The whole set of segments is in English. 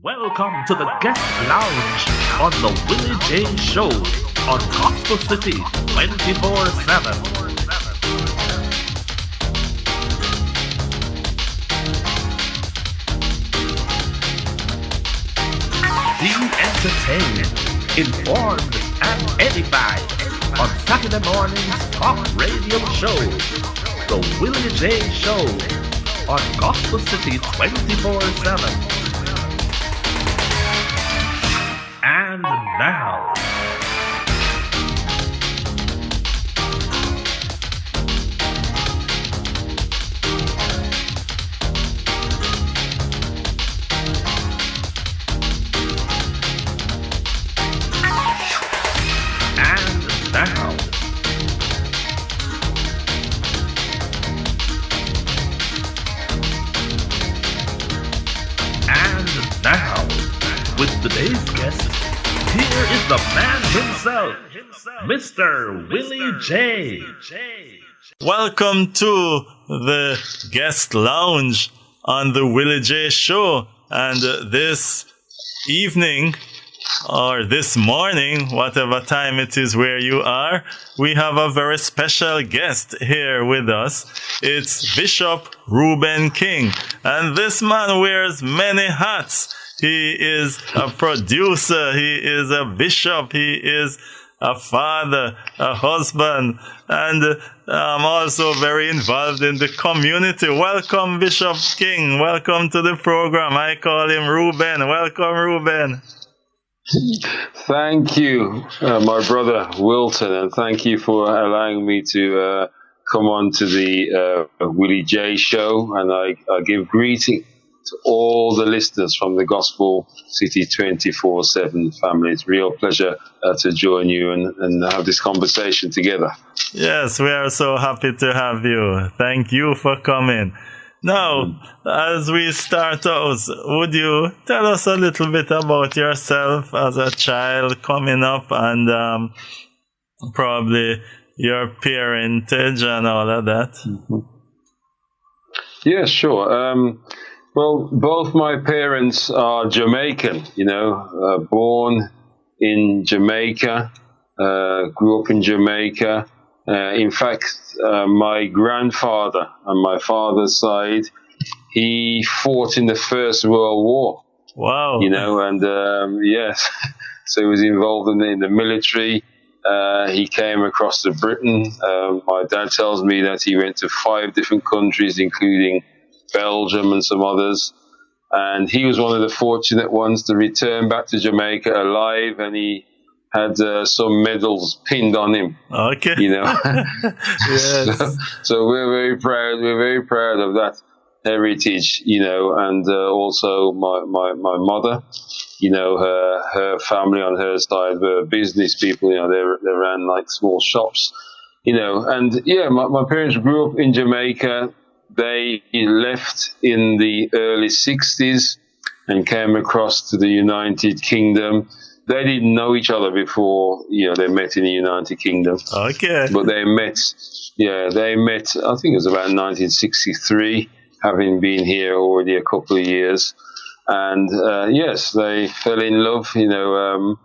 Welcome to the Guest Lounge on the Willie J Show on Gospel City 24/7. Be entertained, informed, and edified on Saturday morning's talk radio show, the Willie J Show on Gospel City 24/7. And now, and now, and now, with today's guest, here is the man himself, Mr. Willie J. Welcome to the guest lounge on the Willie J Show. And this evening, or this morning, whatever time it is where you are, we have a very special guest here with us. It's Bishop Ruben King. And this man wears many hats. He is a producer, he is a bishop, he is a father, a husband, and also very involved in the community. Welcome, Bishop King. Welcome to the program. I call him Ruben. Welcome, Ruben. Thank you, my brother Wilton, and thank you for allowing me to come on to the Willie J Show, and I give greeting to all the listeners from the Gospel City 24/7 family. It's a real pleasure to join you and have this conversation together. Yes, we are so happy to have you. Thank you for coming. Now, as we start out, would you tell us a little bit about yourself as a child coming up and probably your parentage and all of that? Mm-hmm. Yeah, sure. Well, both my parents are Jamaican, born in Jamaica, grew up in Jamaica. In fact, my grandfather on my father's side, he fought in the First World War. Wow. Yes, so he was involved in the military. He came across to Britain. My dad tells me that he went to 5 different countries, including Belgium and some others, and he was one of the fortunate ones to return back to Jamaica alive, and he had some medals pinned on him. Okay. Yes. So we're very proud. We're very proud of that heritage, and also my mother, her family on her side were business people. They ran like small shops, my parents grew up in Jamaica. They left in the early 60s and came across to the United Kingdom. They didn't know each other before, they met in the United Kingdom. Okay. But they met, I think it was about 1963, having been here already a couple of years. And yes, they fell in love. They were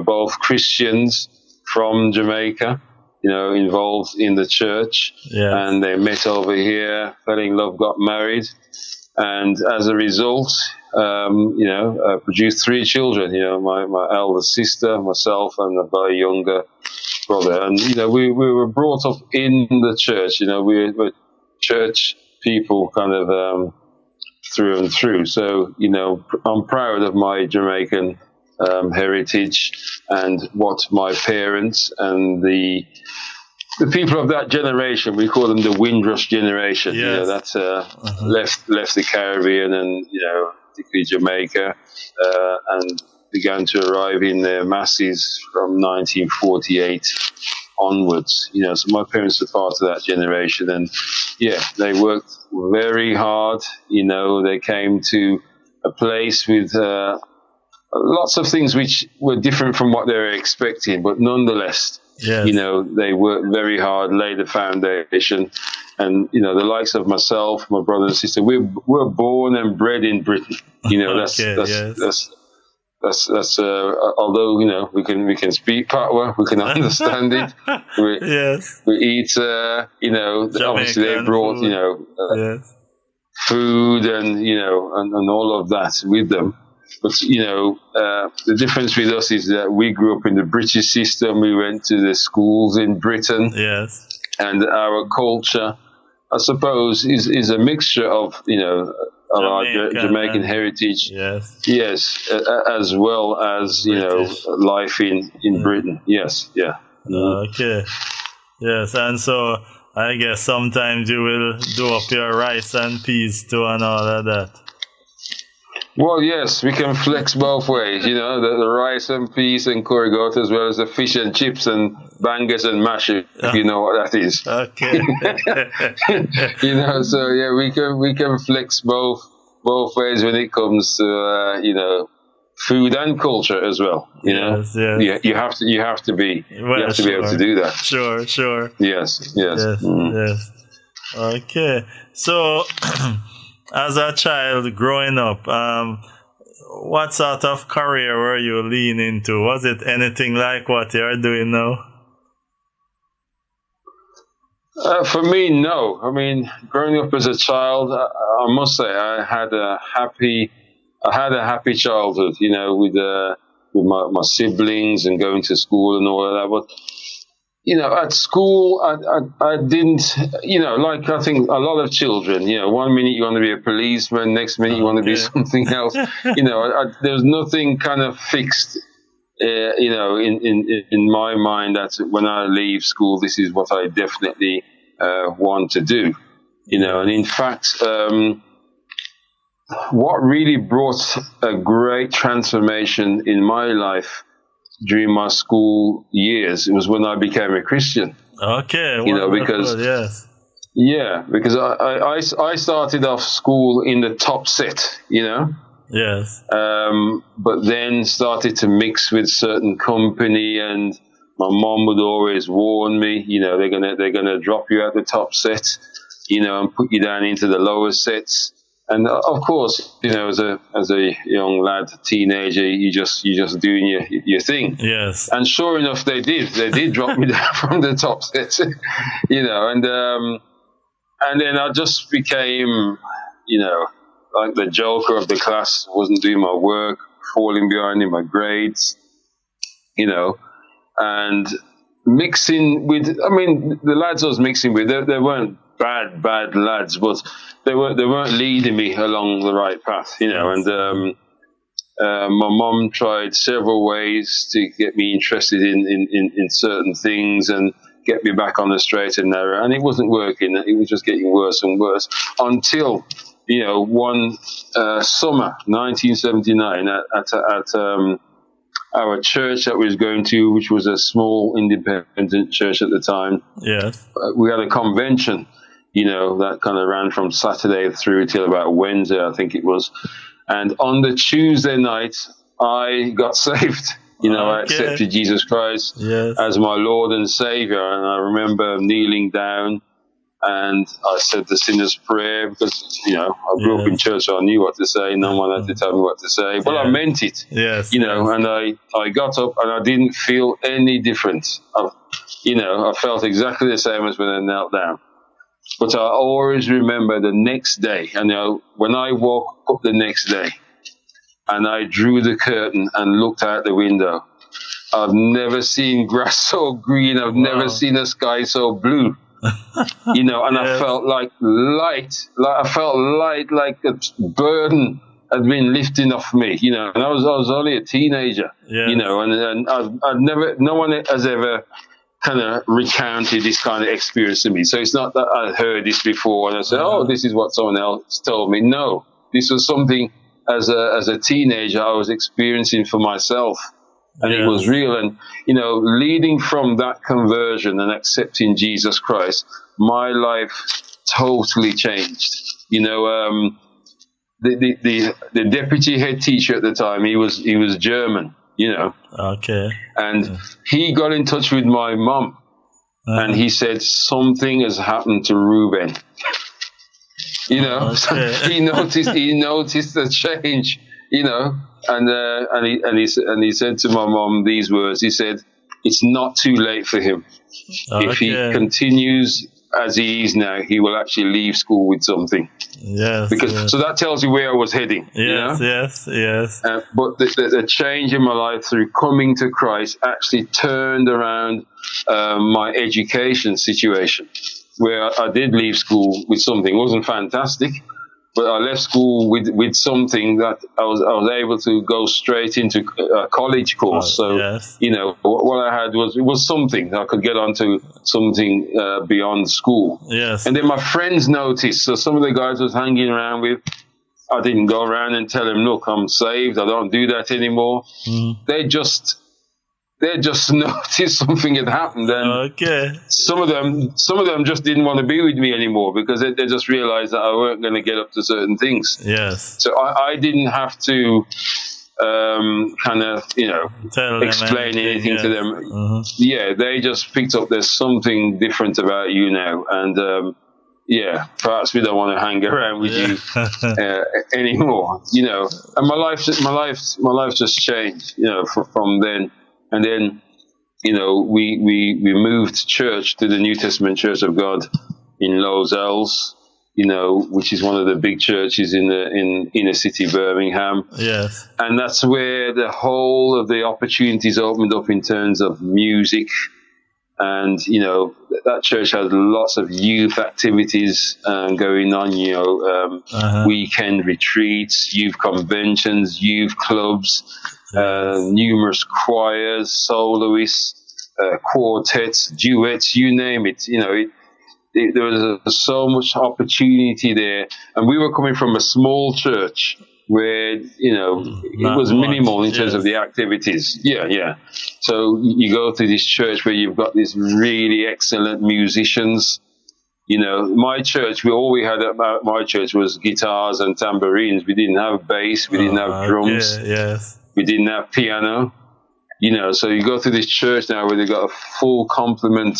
both Christians from Jamaica, involved in the church. Yeah. And they met over here, fell in love, got married. And as a result, produced 3 children, my elder sister, myself, and a younger brother. And, we were brought up in the church, we were church people kind of through and through. So, I'm proud of my Jamaican heritage and what my parents and the people of that generation, we call them the Windrush generation, yes. Left the Caribbean and, particularly Jamaica, and began to arrive in their masses from 1948 onwards. So my parents were part of that generation, and they worked very hard. They came to a place with lots of things which were different from what they were expecting, but nonetheless, Yes. You know, they worked very hard, laid the foundation. And, you know, the likes of myself, my brother and sister, we're born and bred in Britain. You know, that's although, you know, we can speak Patois, we can understand it. We eat, you know, Jamaican obviously they brought, food. You know, food and, you know, and all of that with them. But, you know, the difference with us is that we grew up in the British system. We went to the schools in Britain. Yes. And our culture, I suppose, is a mixture of, you know, of our Jamaican heritage. Yes, as well as, you British. Know, life in Britain. Yes, yeah. Okay. Yes, and so I guess sometimes you will do up your rice and peas too and all of that. Well, yes, we can flex both ways, you know, the rice and peas and curry goat, as well as the fish and chips and bangers and mash, if you know what that is. Okay. You know, so yeah, we can flex both ways when it comes to you know, food and culture as well. You know, yeah, you have to be able to do that. Sure. Yes. Yes. Okay, so. As a child growing up, what sort of career were you leaning into? Was it anything like what you're doing now? For me, no. I mean, growing up as a child, I must say I had a happy childhood. You know, with my siblings and going to school and all of that. But you know, at school, I didn't, you know, like I think a lot of children, you know, one minute you want to be a policeman, next minute you want to be something else. You know, there's nothing kind of fixed, you know, in my mind that when I leave school, this is what I definitely want to do. You know, and in fact, what really brought a great transformation in my life during my school years, it was when I became a Christian. Okay, you know, because I started off school in the top set, you know. Yes. But then started to mix with certain company, and my mom would always warn me, you know, they're gonna drop you at the top set, you know, and put you down into the lower sets. And of course, you know, as a young lad, teenager, you just doing your thing. Yes. And sure enough, they did drop me down from the top set, you know, and then I just became, you know, like the joker of the class. Wasn't doing my work, falling behind in my grades, you know, and mixing with. I mean, the lads I was mixing with, they weren't bad lads, but they weren't leading me along the right path, you know. And my mom tried several ways to get me interested in certain things and get me back on the straight and narrow, and it wasn't working. It was just getting worse and worse until, you know, one summer, 1979, at our church that we was going to, which was a small independent church at the time. Yes. We had a convention, you know, that kind of ran from Saturday through till about Wednesday, I think it was. And on the Tuesday night, I got saved. You know, I accepted Jesus Christ as my Lord and Savior. And I remember kneeling down and I said the sinner's prayer because, you know, I grew up in church, so I knew what to say. No one had to tell me what to say. But I meant it, you know, and I got up and I didn't feel any difference. You know, I felt exactly the same as when I knelt down. But I always remember the next day, and you know, when I woke up the next day and I drew the curtain and looked out the window, I've never seen grass so green. I've never seen a sky so blue. You know, and I felt like light. I felt light, like a burden had been lifted off me. You know, and I was only a teenager. You know, and I've never, no one has ever kind of recounted this kind of experience to me. So it's not that I heard this before and I said, oh, this is what someone else told me. No, this was something as a teenager I was experiencing for myself. And it was real. And, you know, leading from that conversion and accepting Jesus Christ, my life totally changed. You know, the deputy head teacher at the time, he was German. you know. Okay. And he got in touch with my mom, and he said something has happened to Ruben. You know, so he noticed a change. You know, and he said to my mom these words. He said, "It's not too late for him. If he continues as he is now, he will actually leave school with something." Yes. So that tells you where I was heading. Yes. You know? Yes. But the change in my life through coming to Christ actually turned around my education situation, where I did leave school with something. It wasn't fantastic, but I left school with something that I was able to go straight into a college course. You know, what I had was something I could get onto something beyond school. Yes. And then my friends noticed. So some of the guys I was hanging around with, I didn't go around and tell them, "Look, I'm saved. I don't do that anymore." They just noticed something had happened, and some of them just didn't want to be with me anymore because they just realized that I weren't going to get up to certain things. Yes. So I didn't have to kind of, you know, explain anything to them. Yeah, they just picked up there's something different about you now, and perhaps we don't want to hang around with you anymore. You know, and my life just changed. You know, from then. And then, you know, we moved church to the New Testament Church of God in Los Ells, you know, which is one of the big churches in inner city Birmingham. Yes. And that's where the whole of the opportunities opened up in terms of music. And, you know, that church has lots of youth activities going on, you know, weekend retreats, youth conventions, youth clubs. Numerous choirs, soloists, quartets, duets, you name it. You know, there was so much opportunity there. And we were coming from a small church where, you know, it was minimal in terms of the activities. Yeah. So you go to this church where you've got these really excellent musicians. You know, my church, all we had at my church was guitars and tambourines. We didn't have bass. We didn't have drums. Yes. We didn't have piano, you know, so you go to this church now where they've got a full complement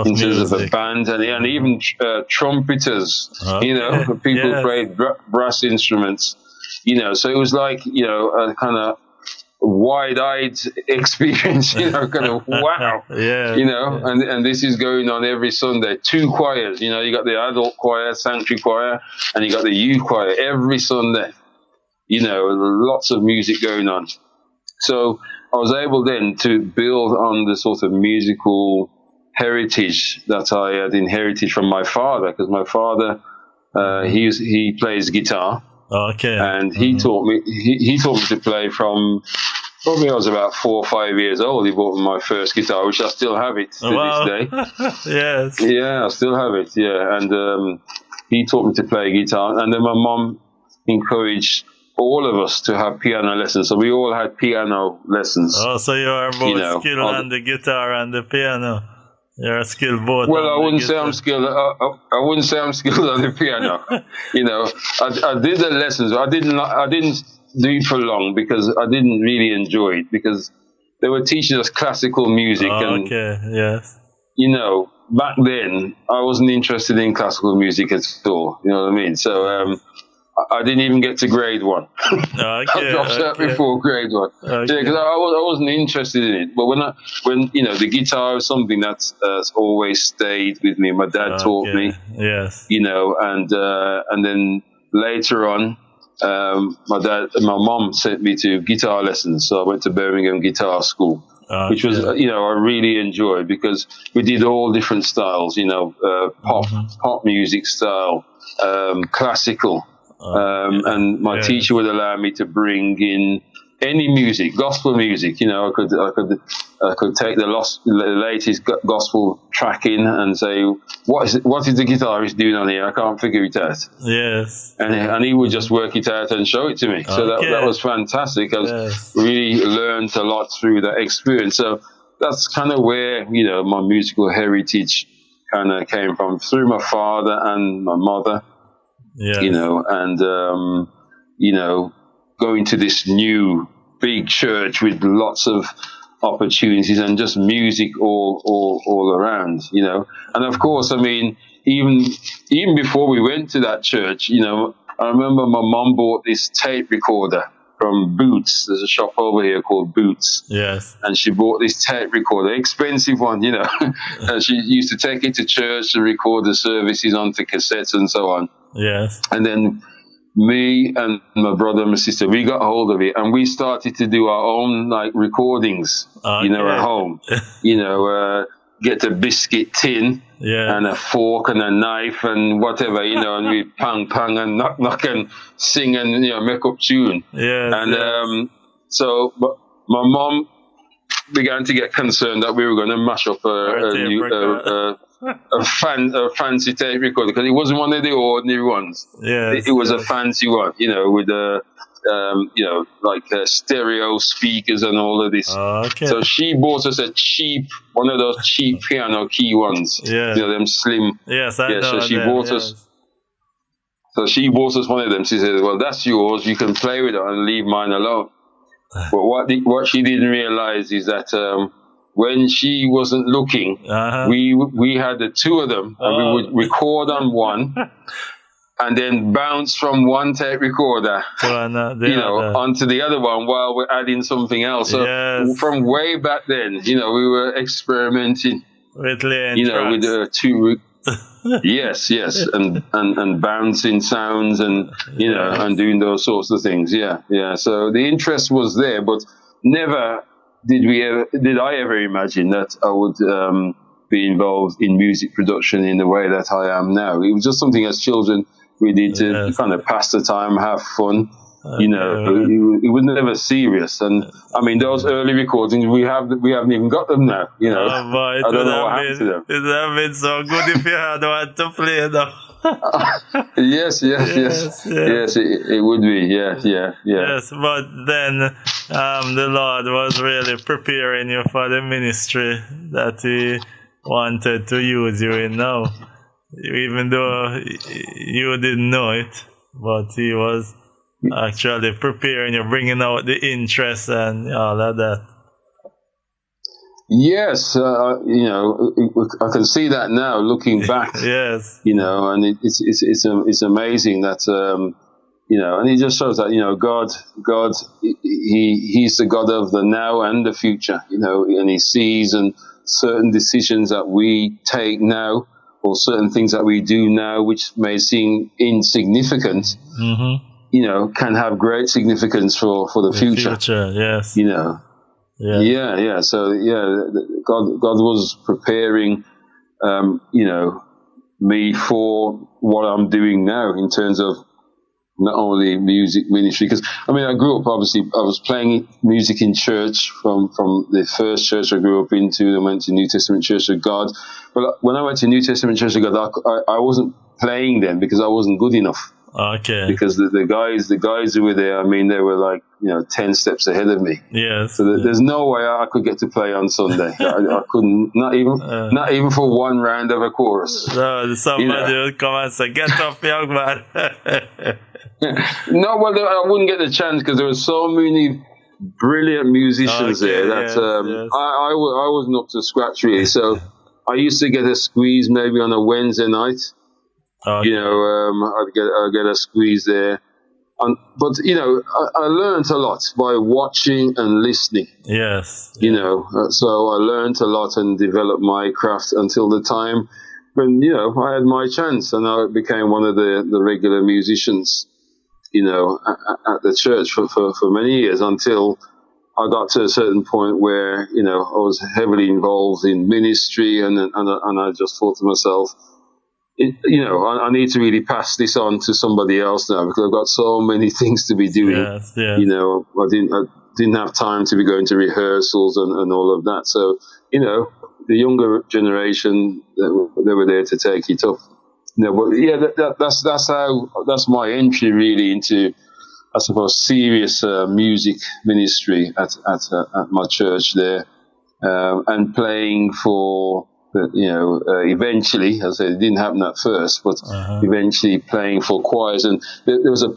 in terms of a band and even trumpeters, you know, people who played brass instruments, you know, so it was like, you know, a kind of wide-eyed experience, you know, kind of wow, you know, and this is going on every Sunday. 2 choirs, you know, you got the adult choir, sanctuary choir, and you got the youth choir every Sunday. You know, lots of music going on. So I was able then to build on the sort of musical heritage that I had inherited from my father, because my father, he plays guitar. And he taught me. He taught me to play from probably I was about 4 or 5 years old. He bought me my first guitar, which I still have it to this day. Yes. Yeah, I still have it. Yeah, and he taught me to play guitar, and then my mom encouraged all of us to have piano lessons. So we all had piano lessons. Oh, so you are both skilled on the guitar and the piano. You're skilled both. Well, I wouldn't say I'm skilled. I wouldn't say I'm skilled on the piano. You know, I did the lessons. I didn't do it for long because I didn't really enjoy it because they were teaching us classical music. You know, back then I wasn't interested in classical music at all. You know what I mean? So I didn't even get to grade 1. I dropped out before grade 1. Yeah, because I wasn't interested in it. But when you know, the guitar is something that's always stayed with me. My dad taught me. Yes. You know, and then later on, my mom sent me to guitar lessons. So I went to Birmingham Guitar School, which was you know, I really enjoyed because we did all different styles. You know, pop music style, classical. And my teacher would allow me to bring in any music, gospel music. You know, I could take the latest gospel track in and say, what is the guitarist doing on here? I can't figure it out. Yes. And he would just work it out and show it to me. So that was fantastic. I really learned a lot through that experience. So that's kind of where, you know, my musical heritage kind of came from, through my father and my mother. You know, and you know, going to this new big church with lots of opportunities and just music all around, you know. And of course, I mean, even before we went to that church, you know, I remember my mom bought this tape recorder from Boots. There's a shop over here called Boots. Yes. And she bought this tape recorder, expensive one, you know. And she used to take it to church to record the services onto cassettes and so on. Yes. And then me and my brother and my sister, we got hold of it and we started to do our own like recordings, you know, at home. You know, get a biscuit tin and a fork and a knife and whatever, you know, and we pang and knock and sing and, you know, make up tune. Yes, and so but my mom began to get concerned that we were going to mash up a fancy tape recorder, because it wasn't one of the ordinary ones. Yes, it was a fancy one, you know, with you know, like stereo speakers and all of this. Okay. So she bought us one of those cheap piano key ones. Yeah. You know, them slim. Yes, I know. So she bought us. So she bought us one of them. She said, "Well, that's yours. You can play with it and leave mine alone." But what she didn't realize is that when she wasn't looking, we had the two of them, and we would record on one. And then bounce from one tape recorder, you know, onto the other one while we're adding something else. So from way back then, you know, we were experimenting with you know, with two, yes, and bouncing sounds and, you know, and doing those sorts of things. Yeah. So the interest was there, but never did I ever imagine that I would be involved in music production in the way that I am now. It was just something as children we did to kind of pass the time, have fun, you know. It was never serious. And I mean, those early recordings, we haven't even got them now, you know. Oh, boy, I don't know what happened to them. It would have been so good if you had one to play though. Yes, it would be, yeah. Yes, but then the Lord was really preparing you for the ministry that He wanted to use you in now. Even though you didn't know it, but He was actually preparing you, bringing out the interest and all of that. Yes, you know, I can see that now looking back. Yes, you know, and it's amazing that you know, and it just shows that, you know, God, He's the God of the now and the future, you know, and He sees, and certain decisions that we take now, or certain things that we do now, which may seem insignificant, you know, can have great significance for the future. Yes. You know. Yeah. So, God was preparing, you know, me for what I'm doing now in terms of not only music ministry, because I mean, I grew up, obviously, I was playing music in church from the first church I grew up into. I went to New Testament Church of God. But when I went to New Testament Church of God, I wasn't playing then because I wasn't good enough. Okay. Because the guys who were there, I mean, they were like, you know, 10 steps ahead of me. Yes. So there's no way I could get to play on Sunday. I couldn't, not even for one round of a chorus. No, somebody would come and say, "Get up, young man." No, well, I wouldn't get the chance because there were so many brilliant musicians there that I wasn't up to scratch really. So I used to get a squeeze maybe on a Wednesday night. You know, I'd get a squeeze there. But, you know, I learned a lot by watching and listening. Yes. You know, so I learned a lot and developed my craft until the time when, you know, I had my chance and I became one of the regular musicians, you know, at the church for many years, until I got to a certain point where, you know, I was heavily involved in ministry and I just thought to myself, you know, I need to really pass this on to somebody else now because I've got so many things to be doing. Yes. You know, I didn't have time to be going to rehearsals and all of that. So, you know, the younger generation, they were there to take it up. You know, but yeah, that's my entry really into, I suppose, serious music ministry at my church there, and playing for But eventually, as I said, it didn't happen at first, but eventually playing for choirs. And there's a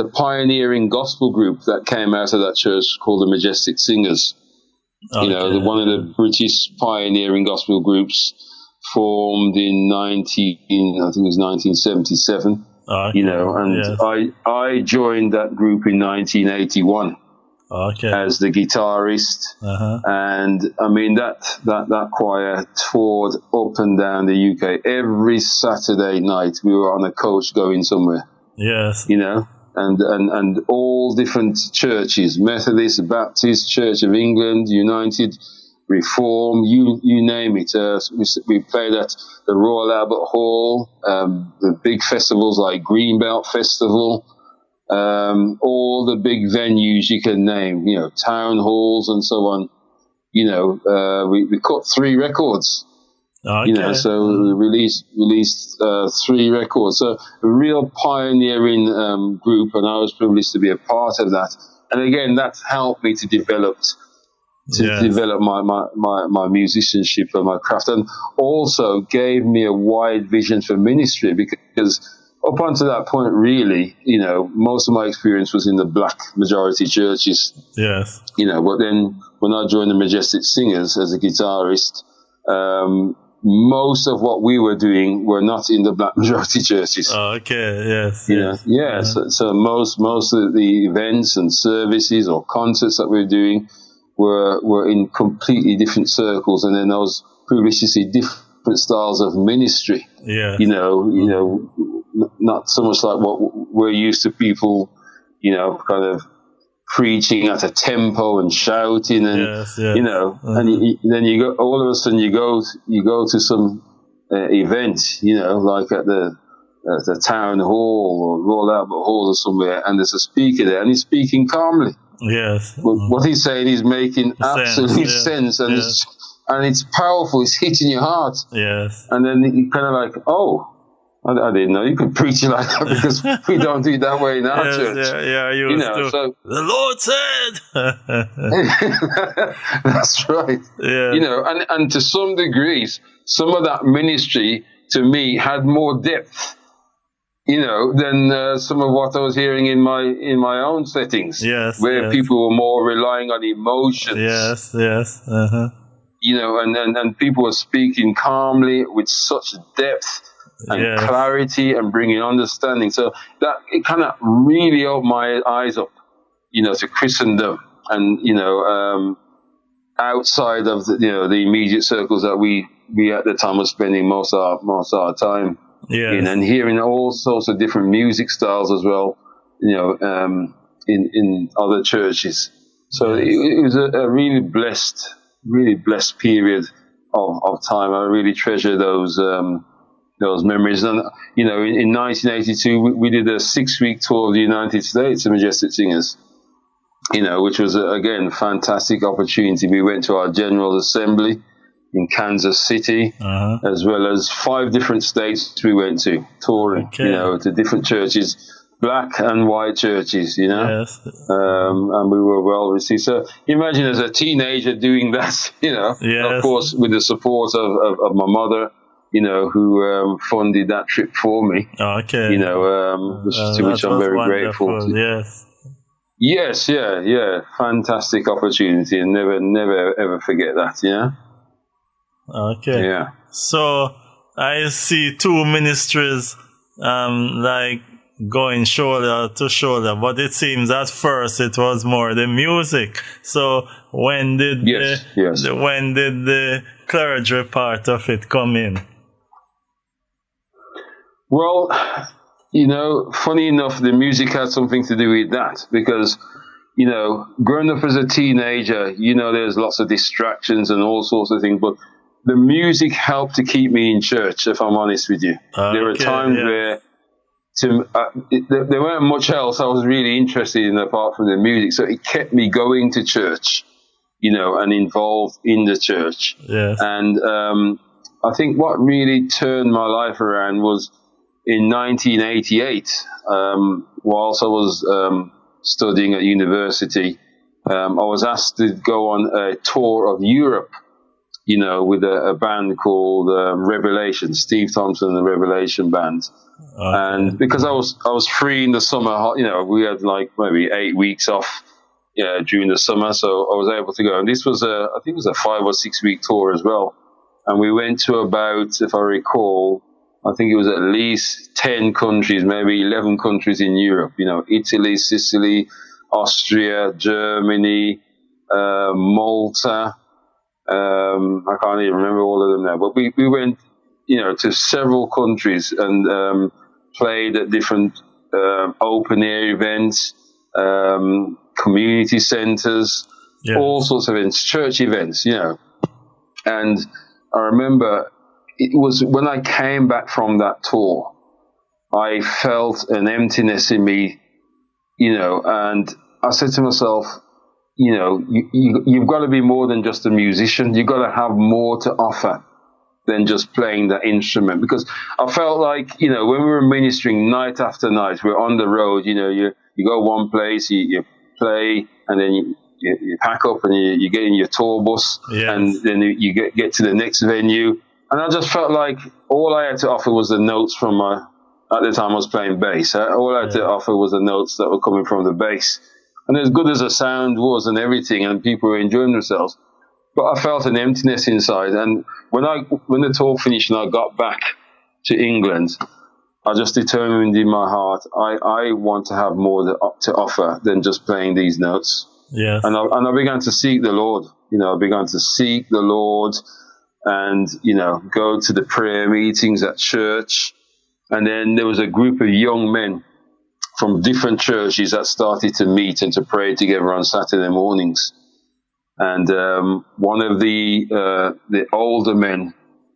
pioneering gospel group that came out of that church called the Majestic Singers. Okay. One of the British pioneering gospel groups, formed in 1977. Okay. I joined that group in 1981. Okay. As the guitarist, and I mean that choir toured up and down the UK. Every Saturday night we were on a coach going somewhere. Yes. And all different churches: Methodist, Baptist, Church of England, United, Reform, you name it. We played at the Royal Albert Hall, the big festivals like Greenbelt Festival. All the big venues you can name, town halls and so on. We cut 3 records. Okay. So we released 3 records. So a real pioneering group, and I was privileged to be a part of that. And again, that helped me to develop my musicianship and my craft, and also gave me a wide vision for ministry, because up until that point, really, most of my experience was in the black majority churches. Yes. But then when I joined the Majestic Singers as a guitarist, most of what we were doing were not in the black majority churches. Okay. Yes. So most of the events and services or concerts that we were doing were in completely different circles, and then I was privileged to see different styles of ministry. Yeah. Not so much like what we're used to, people, kind of preaching at a tempo and shouting, and and then you go, all of a sudden you go to some event, like at the town hall or Royal Albert Hall or somewhere, and there's a speaker there, and he's speaking calmly. Yes. What he's saying is making absolute sense, and it's powerful. It's hitting your heart. Yes. And then you kind of like, oh, I didn't know you could preach it like that, because we don't do it that way in our church. So the Lord said. That's right. Yeah. And to some degrees, some of that ministry to me had more depth, than some of what I was hearing in my own settings. Yes. Where people were more relying on emotions. Yes. And people were speaking calmly with such depth and clarity and bringing understanding. So that it kind of really opened my eyes up, to Christendom, and outside of the immediate circles that we at the time were spending most of our time in, and hearing all sorts of different music styles as well, in other churches. So it was a really blessed period of time. I really treasure those memories. And, in 1982, we did a 6-week tour of the United States, the Majestic Singers, which was, again, fantastic opportunity. We went to our General Assembly in Kansas City, as well as 5 different states we went to, touring, to different churches, black and white churches, Yes. And we were well received. So imagine as a teenager doing that, of course, with the support of my mother, who funded that trip for me. Okay. Which I'm very grateful to. Yes, fantastic opportunity, and never ever forget that. Okay. Yeah. So I see 2 ministries, like going shoulder to shoulder, but it seems at first it was more the music. So when did the clergy part of it come in? Well, funny enough, the music had something to do with that, because, growing up as a teenager, there's lots of distractions and all sorts of things, but the music helped to keep me in church, if I'm honest with you. There were times where there weren't much else I was really interested in apart from the music, so it kept me going to church, and involved in the church. Yes. And I think what really turned my life around was in 1988, whilst I was studying at university, I was asked to go on a tour of Europe with a band called Revelation, Steve Thompson and the Revelation Band. Okay. And because I was free in the summer, we had like maybe 8 weeks off during the summer, so I was able to go. And this was I think it was a 5 or 6 week tour as well. And we went to about, if I recall, I think it was at least 10 countries, maybe 11 countries in Europe, Italy, Sicily, Austria, Germany, Malta. I can't even remember all of them now, but we went, to several countries and played at different open air events, community centers, all sorts of events, church events, And I remember it was when I came back from that tour, I felt an emptiness in me, and I said to myself, you've got to be more than just a musician. You've got to have more to offer than just playing that instrument. Because I felt like, when we were ministering night after night, we're on the road, you go one place, you play, and then you pack up and you get in your tour bus, and then you get to the next venue. And I just felt like all I had to offer was the notes from at the time I was playing bass. All I had to offer was the notes that were coming from the bass. And as good as the sound was and everything, and people were enjoying themselves, but I felt an emptiness inside. And when the tour finished and I got back to England, I just determined in my heart, I want to have more to offer than just playing these notes. Yes. And I began to seek the Lord. I began to seek the Lord and, go to the prayer meetings at church. And then there was a group of young men from different churches that started to meet and to pray together on Saturday mornings. And one of the older men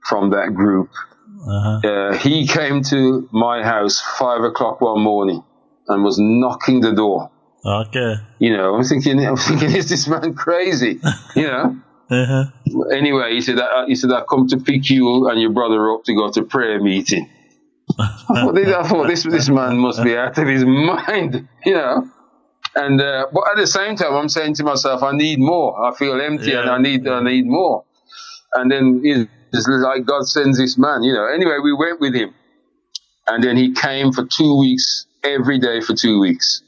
from that group, he came to my house 5 o'clock one morning and was knocking the door. Okay. I'm thinking, is this man crazy? Anyway, he said, I come to pick you and your brother up to go to prayer meeting. I thought this man must be out of his mind, And but at the same time, I'm saying to myself, I need more. I feel empty, and I need more. And then it's like God sends this man, Anyway, we went with him, and then he came for 2 weeks, every day for 2 weeks,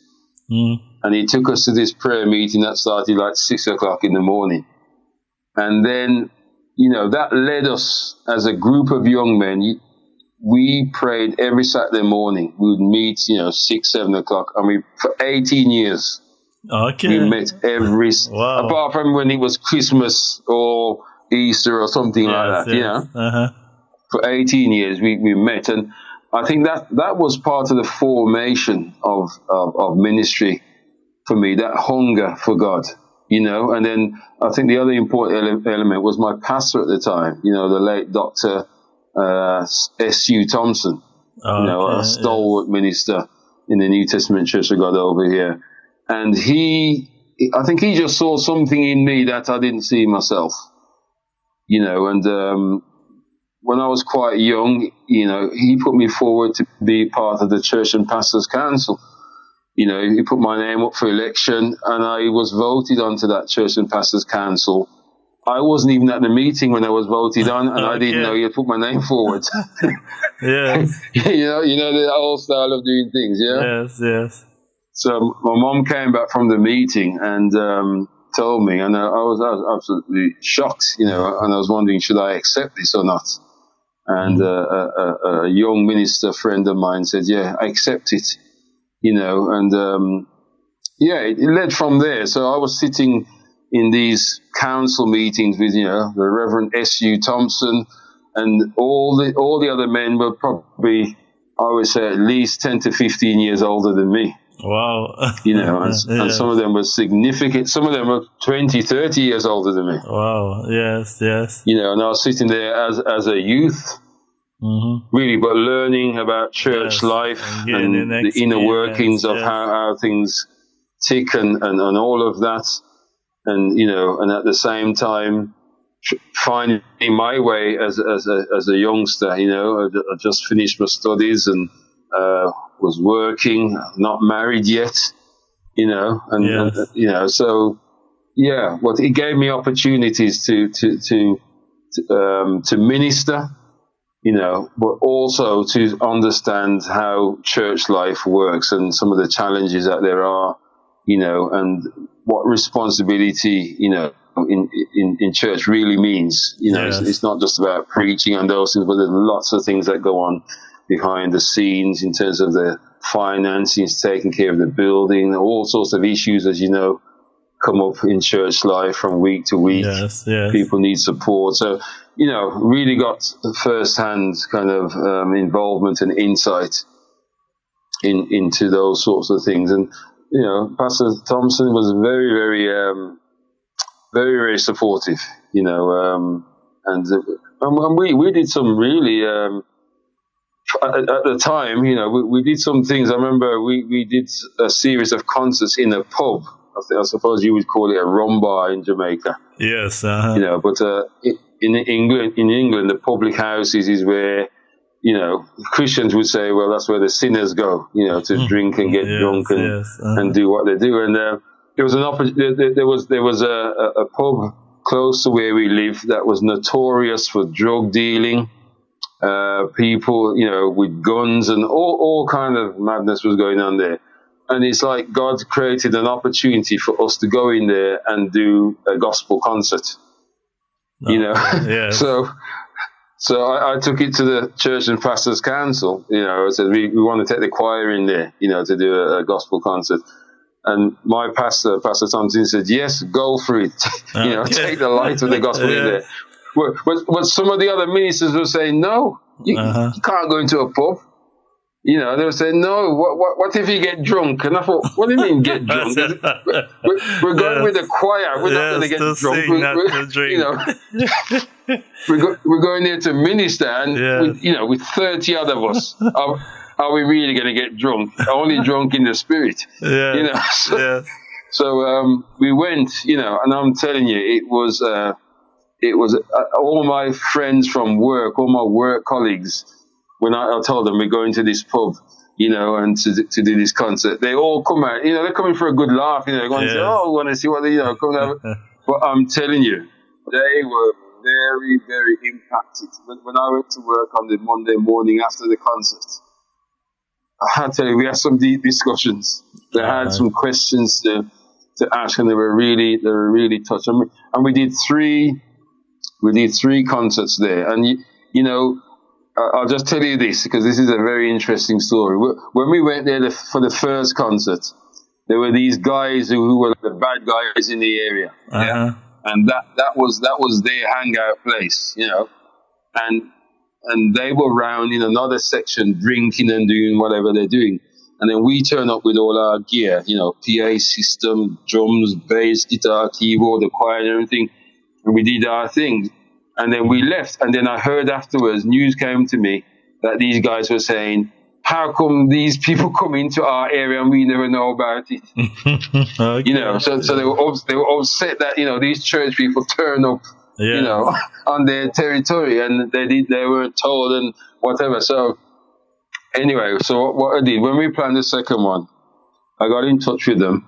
and he took us to this prayer meeting that started like 6 o'clock in the morning, and then that led us as a group of young men. We prayed every Saturday morning. We would meet, 6, 7 o'clock. And for 18 years, we met apart from when it was Christmas or Easter or something like that, For 18 years, we met. And I think that was part of the formation of ministry for me, that hunger for God, And then I think the other important element was my pastor at the time, the late Dr. S.U. Thompson, a stalwart minister in the New Testament Church of God over here. And I think he just saw something in me that I didn't see myself, and when I was quite young, he put me forward to be part of the Church and Pastors Council. He put my name up for election, and I was voted onto that Church and Pastors Council. I wasn't even at the meeting when I was voted on, and I didn't know he had put my name forward. Yes. The old style of doing things, Yes. So my mom came back from the meeting and told me, and I was absolutely shocked, and I was wondering, should I accept this or not? And a young minister friend of mine said, yeah, I accept it, and it led from there. So I was sitting in these council meetings with, the Reverend S.U. Thompson, and all the other men were probably, I would say, at least 10 to 15 years older than me. Wow. And some of them were significant. Some of them were 20, 30 years older than me. Wow. Yes. And I was sitting there as a youth, really, but learning about church life and the inner workings of how things tick and all of that. And, and at the same time, finding my way as a youngster, I just finished my studies and was working, not married yet, so, but it gave me opportunities to to minister, but also to understand how church life works and some of the challenges that there are, and what responsibility, in church really means. It's not just about preaching and those things, but there's lots of things that go on behind the scenes in terms of the financing, taking care of the building, all sorts of issues, as you know, come up in church life from week to week. Yes. People need support. So, really got first-hand kind of involvement and insight into those sorts of things. And, Pastor Thompson was very, very, very, very supportive, and we did some really, at the time, we did some things. I remember we did a series of concerts in a pub. I suppose you would call it a rum bar in Jamaica. Yes. But in England, the public houses is where, Christians would say, well, that's where the sinners go, to drink and get drunk and do what they do. And there was there was a pub close to where we live that was notorious for drug dealing. People, with guns and all kind of madness was going on there. And it's like God created an opportunity for us to go in there and do a gospel concert. Yes. So I took it to the Church and Pastors Council. I said we want to take the choir in there, to do a gospel concert. And my pastor, Pastor Thompson, said, "Yes, go for it. Take the light of the gospel in there." But some of the other ministers were saying, "No, you can't go into a pub." They were saying, "No, what if you get drunk?" And I thought, what do you mean get drunk? We're going with the choir. We're not going to get drunk. We're going there to minister, and with 30 other of us, are we really going to get drunk? Only drunk in the spirit. So we went, and I'm telling you, it was all my friends from work, all my work colleagues. When I told them we're going to this pub, and to do this concert, they all come out. They're coming for a good laugh. They're going to say, "Oh, we want to see what they, come out." But I'm telling you, they were very, very impacted. When I went to work on the Monday morning after the concert, I tell you, we had some deep discussions. They had some questions to ask, and they were really touched. And we did three concerts there, and I'll just tell you this because this is a very interesting story. When we went there for the first concert, there were these guys who were the bad guys in the area, and that was their hangout place, and they were round in another section drinking and doing whatever they're doing, and then we turn up with all our gear, PA system, drums, bass, guitar, keyboard, the choir, and everything, and we did our thing. And then we left. And then I heard afterwards, news came to me that these guys were saying, how come these people come into our area and we never know about it? Okay. So they were upset that, these church people turn up, on their territory and they weren't told and whatever. So anyway, so what I did, when we planned the second one, I got in touch with them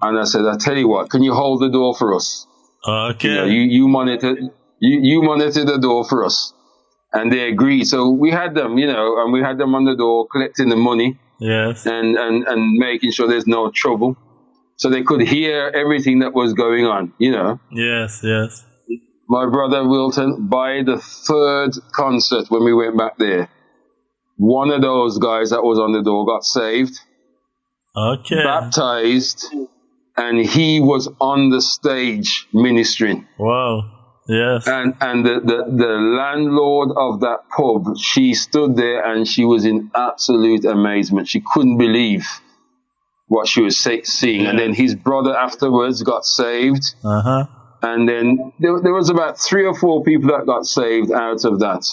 and I said, I tell you what, can you hold the door for us? Okay. You monitor the door for us. And they agreed. So we had them, and we had them on the door collecting the money. Yes. And making sure there's no trouble. So they could hear everything that was going on, Yes. My brother Wilton, by the third concert when we went back there, one of those guys that was on the door got saved. Okay. Baptized. And he was on the stage ministering. Wow. Yes. And the landlord of that pub, she stood there and she was in absolute amazement. She couldn't believe what she was seeing. Yeah. And then his brother afterwards got saved. And then there was about 3 or 4 people that got saved out of that,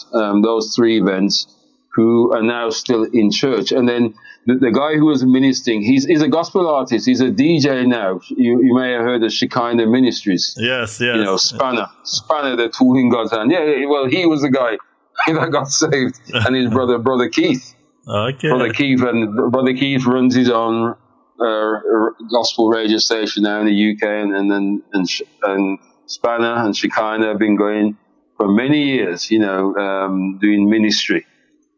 those 3 events, who are now still in church. And then the guy who was ministering, he's a gospel artist. He's a DJ now. You may have heard of Shekinah Ministries. Yes. Spanner, the tool in God's hand. Yeah, well, he was the guy that got saved. And his brother Keith. Okay. Brother Keith runs his own gospel radio station now in the UK, and Spanner and Shekinah have been going for many years, doing ministry.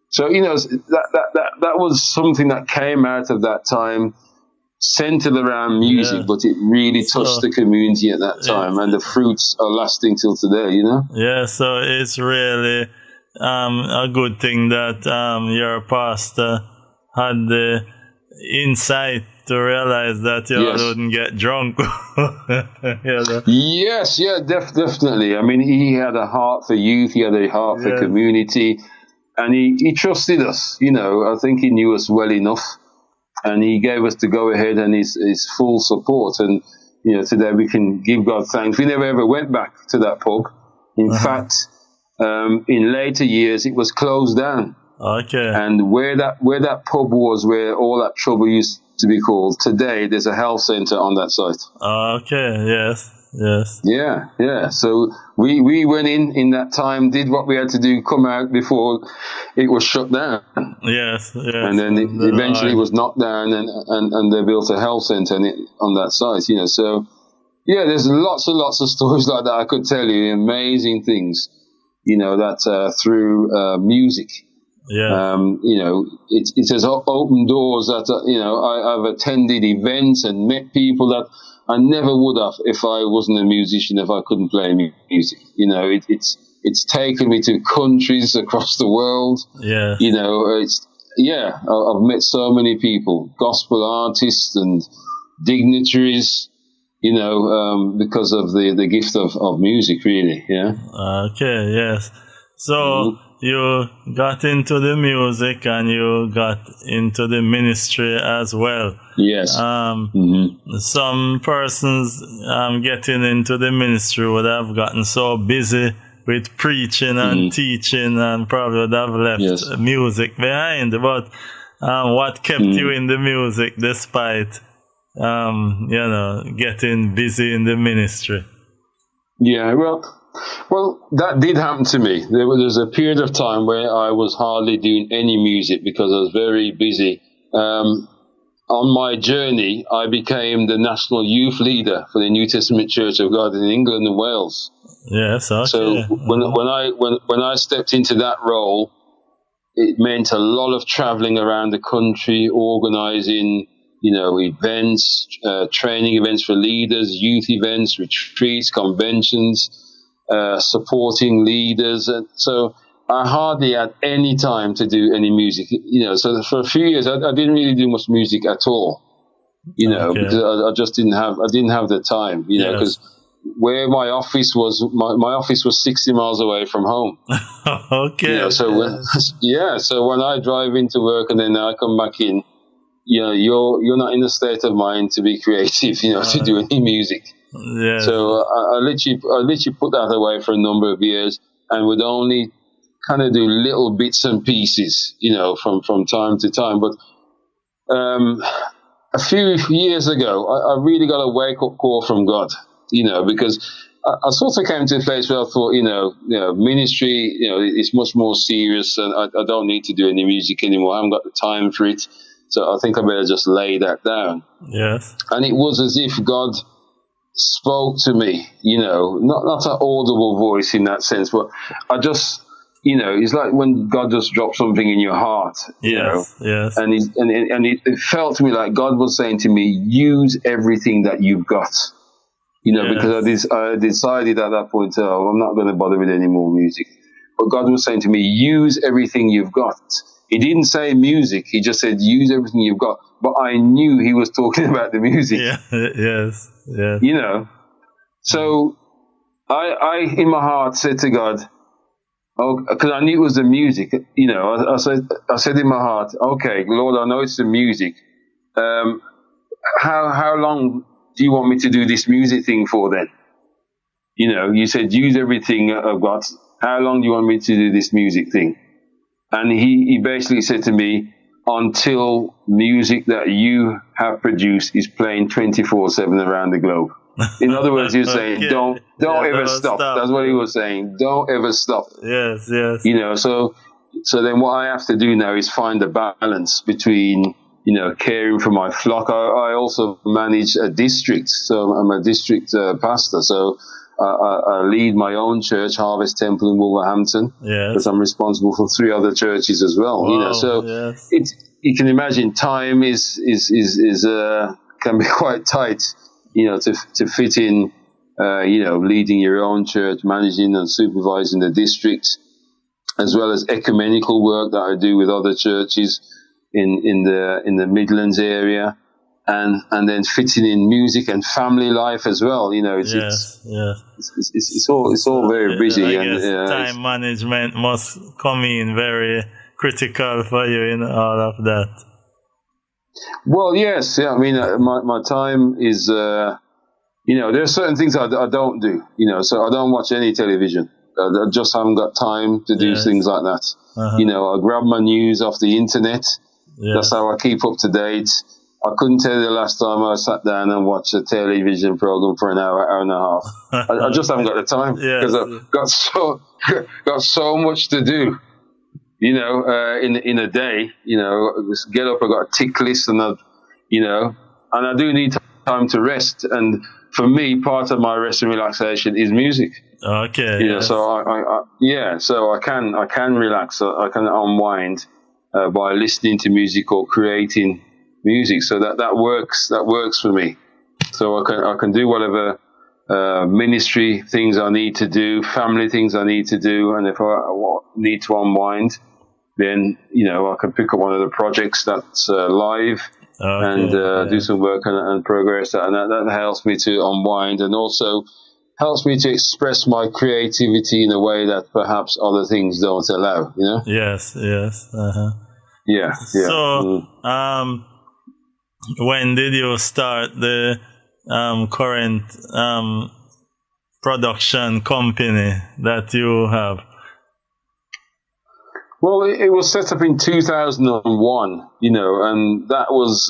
So, that was something that came out of that time, centered around music, but it really touched the community at that time, and the fruits are lasting till today, Yeah, so it's really a good thing that your pastor had the insight to realize that you wouldn't get drunk. Yes, definitely. I mean, he had a heart for youth, he had a heart for community, and he trusted us, I think he knew us well enough, and he gave us the go-ahead and his full support. And, today we can give God thanks. We never ever went back to that pub. In fact, in later years, it was closed down. Okay. And where that pub was, where all that trouble used to be called, today there's a health centre on that site. Okay, yes. Yeah. So we went in that time, did what we had to do, come out before it was shut down. Yes. And then eventually it was knocked down, and they built a health centre on that site, So, yeah, there's lots and lots of stories like that I could tell you, amazing things, that through music. Yeah. It has opened doors that, I've attended events and met people that I never would have if I wasn't a musician, if I couldn't play music. It's taken me to countries across the world. Yeah. I've met so many people, gospel artists and dignitaries, because of the gift of music, really. Yeah. Okay. Yes. So you got into the music and you got into the ministry as well. Yes. Some persons getting into the ministry would have gotten so busy with preaching and teaching and probably would have left music behind. But what kept you in the music despite, getting busy in the ministry? Yeah, well, that did happen to me. There was a period of time where I was hardly doing any music because I was very busy. On my journey, I became the national youth leader for the New Testament Church of God in England and Wales. Yes, okay. So when I stepped into that role, it meant a lot of traveling around the country, organizing, events, training events for leaders, youth events, retreats, conventions, supporting leaders. And so I hardly had any time to do any music, so for a few years I didn't really do much music at all, because I just didn't have the time, because where my office was 60 miles away from home. Okay. So when I drive into work and then I come back in, you're not in a state of mind to be creative, to do any music. Yeah. So I literally put that away for a number of years and would only kind of do little bits and pieces, from time to time. But a few years ago, I really got a wake-up call from God, because I sort of came to a place where I thought, ministry, it's much more serious, and I don't need to do any music anymore. I haven't got the time for it. So I think I better just lay that down. Yes. And it was as if God spoke to me, not an audible voice in that sense, but I just, it's like when God just drops something in your heart, Yes. and it felt to me like God was saying to me, use everything that you've got, because I decided at that point, I'm not going to bother with any more music. But God was saying to me, use everything you've got. He didn't say music. He just said, use everything you've got. But I knew he was talking about the music. Yeah. Yes. So I in my heart said to God, because I knew it was the music, I said in my heart, okay, Lord, I know it's the music. How long do you want me to do this music thing for then? You said, use everything I've got. How long do you want me to do this music thing? And he basically said to me, until music that you have produced is playing 24/7 around the globe. In other words, he was saying, don't ever stop. That's what he was saying. Don't ever stop. Yes. So then what I have to do now is find a balance between, caring for my flock. I also manage a district. So I'm a district pastor. So I lead my own church, Harvest Temple in Wolverhampton, because I'm responsible for 3 other churches as well. Wow, So yes. you can imagine time is can be quite tight, to fit in, leading your own church, managing and supervising the district, as well as ecumenical work that I do with other churches in the Midlands area. And then fitting in music and family life as well, it's all very busy. I guess time management must come in very critical for you in all of that. Well, yes, I mean, my time is, there are certain things I don't do, so I don't watch any television. I just haven't got time to do things like that. I grab my news off the internet. That's how I keep up to date. I couldn't tell you the last time I sat down and watched a television program for an hour and a half. I just haven't got the time because I've got so much to do. In a day. Just get up. I've got a tick list, and I do need time to rest. And for me, part of my rest and relaxation is music. Okay. So so I can relax. I can unwind by listening to music or creating music, so that works for me. So I can do whatever ministry things I need to do, family things I need to do, and if I need to unwind, then I can pick up one of the projects that's live and do some work and progress, and that helps me to unwind, and also helps me to express my creativity in a way that perhaps other things don't allow. Yes. Yeah. So when did you start the current production company that you have? Well, it was set up in 2001, and that was,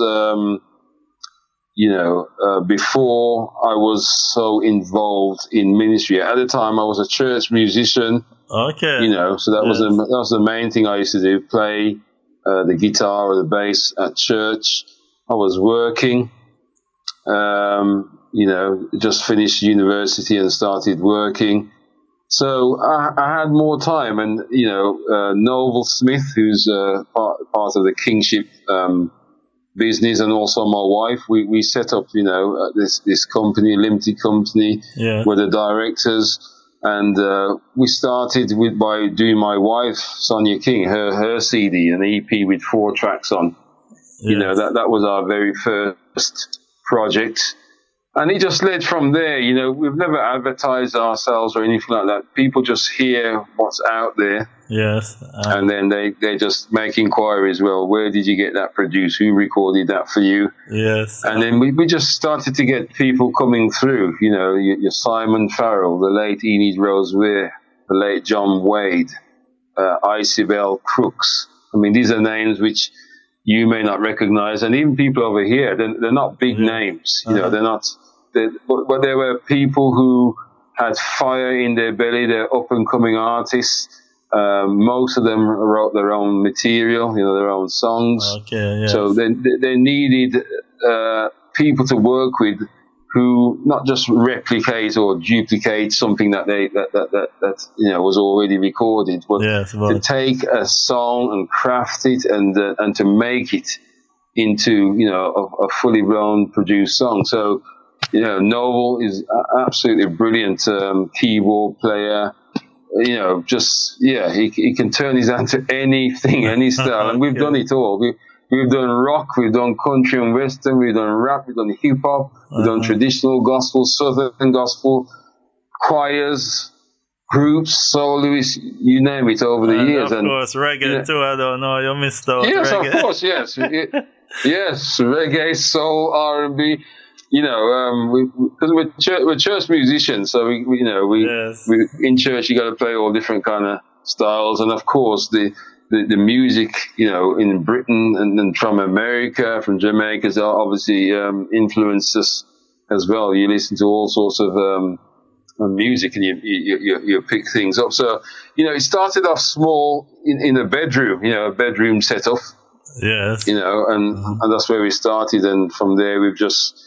before I was so involved in ministry. At the time, I was a church musician. Okay. So that was the main thing I used to do, play the guitar or the bass at church. I was working, just finished university and started working. So I had more time, and, Noble Smith, who's part of the Kingship business, and also my wife, we set up, this company, limited company, with the directors. And we started by doing my wife, Sonia King, her CD, an EP with 4 tracks on. Yes. That was our very first project. And it just led from there. We've never advertised ourselves or anything like that. People just hear what's out there. Yes. And then they just make inquiries. Well, where did you get that produced? Who recorded that for you? Yes. And then we just started to get people coming through. Your Simon Farrell, the late Enid Rose Ware, the late John Wade, Isabel Crooks. I mean, these are names which you may not recognize, and even people over here, they're not big names. They're not. But there were people who had fire in their belly. They're up-and-coming artists. Most of them wrote their own material, their own songs. Okay, yes. So they needed people to work with who not just replicate or duplicate something that was already recorded, but to take a song and craft it and to make it into a fully blown produced song. So Noble is absolutely brilliant keyboard player. He can turn his hand to anything, any style, and we've done it all. We've done rock, we've done country and western, we've done rap, we've done hip hop, we've done traditional gospel, southern gospel, choirs, groups, soloists, you name it over the years. Of course, reggae too. I don't know, you missed out. Yes, reggae. Of course, yes, yes, reggae, soul, R&B. Because we're church musicians, so we in church you got to play all different kind of styles, and of course the music in Britain and from America, from Jamaica, has obviously influenced us as well. You listen to all sorts of music, and you pick things up. So it started off small in a bedroom, a bedroom setup. Yes. And that's where we started, and from there we've just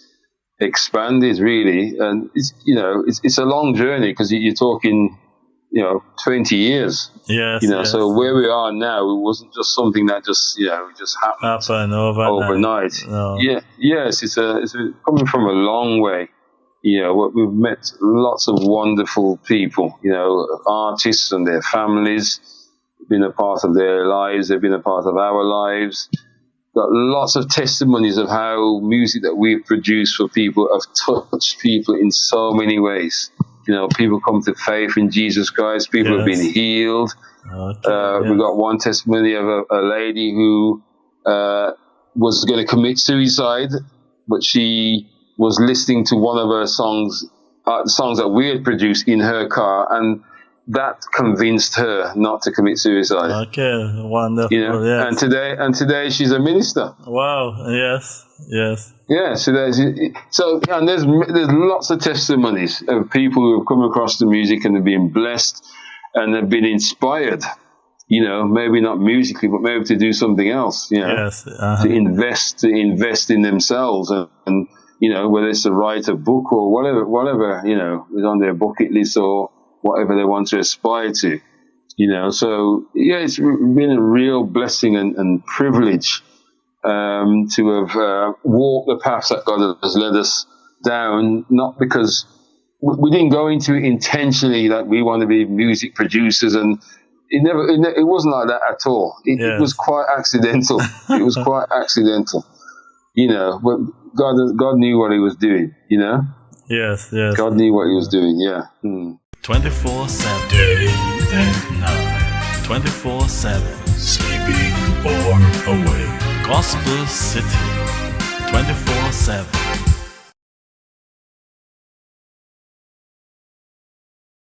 expanded really, and it's a long journey because you're talking 20 years. Yes. So where we are now, it wasn't just something that just happened overnight. No. Yeah, yes, it's coming from a long way. We've met lots of wonderful people, artists and their families, been a part of their lives, they've been a part of our lives. Got lots of testimonies of how music that we've produced for people have touched people in so many ways. People come to faith in Jesus Christ. People have been healed. Okay, we got one testimony of a lady who was going to commit suicide, but she was listening to one of her songs, songs that we had produced in her car, and that convinced her not to commit suicide. Okay, wonderful. Yes. And today she's a minister. Wow. Yes. Yeah. And there's lots of testimonies of people who have come across the music and have been blessed and have been inspired. Maybe not musically, but maybe to do something else. Yes. To invest in themselves and whether it's to write a book or whatever is on their bucket list or whatever they want to aspire to, So it's been a real blessing and privilege to have walked the paths that God has led us down. Not because we didn't go into it intentionally that we want to be music producers, and it wasn't like that at all. It was quite accidental. It was quite accidental, But God knew what He was doing, Yes. God knew what He was doing. Yeah. 24/7 day and night, 24/7 sleeping or awake. Gospel City, 24/7.